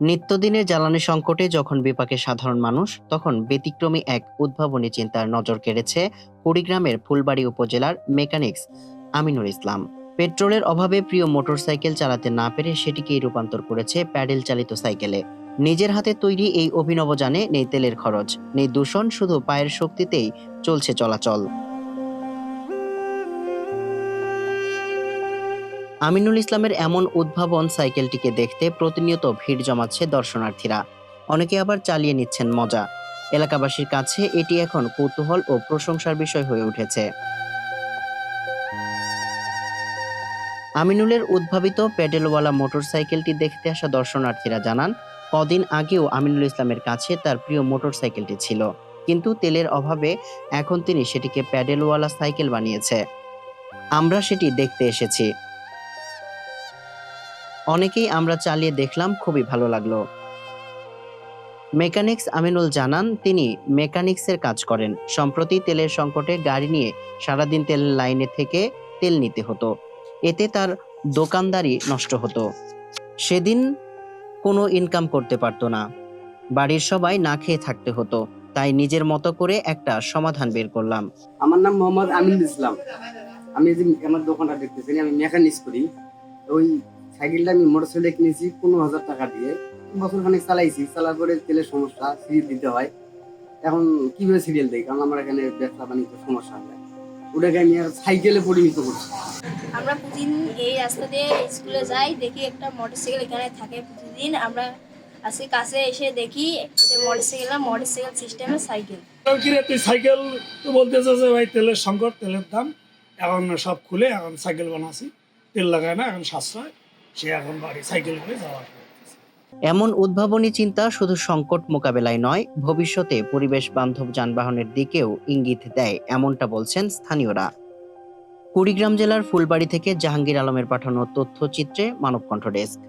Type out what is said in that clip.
নিত্যদিনের জ্বালানি সংকটে যখন বিপাকে সাধারণ মানুষ, তখন ব্যতিক্রমী এক উদ্ভাবনী চিন্তার নজর কেড়েছে কুড়িগ্রামের ফুলবাড়ী উপজেলার মেকানিক্স আমিনুল ইসলাম। পেট্রোলের অভাবে প্রিয় মোটরসাইকেল চালাতে না পেরে সেটিকেই রূপান্তর করেছে প্যাডেল চালিত সাইকেলে। নিজের হাতে তৈরি এই অভিনব যানে নেই তেলের খরচ, নেই দূষণ, শুধু পায়ের শক্তিতেই চলছে চলাচল। আমিনুল ইসলামের এমন উদ্ভাবন সাইকেলটিকে দেখতে প্রতিনিয়ত ভিড় জমাচ্ছে দর্শনার্থীরা। অনেকে আবার চালিয়ে নিচ্ছেন মজা। এলাকাবাসীর কাছে এটি এখন কৌতূহল ও প্রশংসার বিষয় হয়ে উঠেছে। আমিনুলের উদ্ভাবিত প্যাডেলওয়ালা মোটরসাইকেলটি দেখতে আসা দর্শনার্থীরা জানান, কদিন আগেও আমিনুল ইসলামের কাছে তার প্রিয় মোটরসাইকেলটি ছিল, কিন্তু তেলের অভাবে এখন তিনি সেটিকে প্যাডেলওয়ালা সাইকেল বানিয়েছে। আমরা সেটি দেখতে এসেছি, অনেকেই আমরা চালিয়ে দেখলাম, খুবই ভালো লাগলো। মেকানিক্স আমিনুল জানান, তিনি মেকানিক্সের কাজ করেন। সম্প্রতি তেলের সংকটে গাড়ি নিয়ে সারাদিন তেলের লাইনে থেকে তেল নিতে হতো। এতে তার দোকানদারি নষ্ট হতো। সেদিন কোনো ইনকাম করতে পারতো না। বাড়ির সবাই না খেয়ে থাকতে হতো। তাই নিজের মতো করে একটা সমাধান বের করলাম। আমার নাম মোহাম্মদ আমিনুল ইসলাম। আমি যে আমার দোকানটা দেখতেছি, আমি মেকানিক্স করি। ওই সাইকেলটা আমি মোটরসাইকেল কিনেছি 15,000 টাকা দিয়ে। বছর খানিক চালাইছি, চালার পরে তেলের সমস্যা, সিরিয়াল দিতে হয়। এখন কিভাবে সিরিয়াল দিই, কারণ আমার এখানে ব্যবসা বাণিজ্য সমস্যা হয়। ওটাকে আমি আর সাইকেলে পরিণত করছি। আমরা প্রতিদিন এই রাস্তা দিয়ে স্কুলে যাই, দেখি একটা মোটরসাইকেল এখানে থাকে প্রতিদিন। আমরা আজকে কাছে এসে দেখি মোটরসাইকেল সিস্টেমের সাইকেল। কিরে তুই সাইকেল তো বলতেছে যে ভাই তেলের সংকট, তেলের দাম, এখন সব খুলে এখন সাইকেল বানাচ্ছি, তেল লাগায় না, এখন সাশ্রয়, সে এখন বাড়ি সাইকেল করে যাওয়া আসা করতেছে। এমন উদ্ভাবনী চিন্তা শুধু সংকট মোকাবেলায় নয়, ভবিষ্যতে পরিবেশ বান্ধব যানবাহনের দিকেও ইঙ্গিত দেয়, এমনটা বলছেন স্থানীয়রা। কুড়িগ্রাম জেলার ফুলবাড়ী থেকে জাহাঙ্গীর আলমের পাঠানো তথ্যচিত্রে মানবকণ্ঠ ডেস্ক।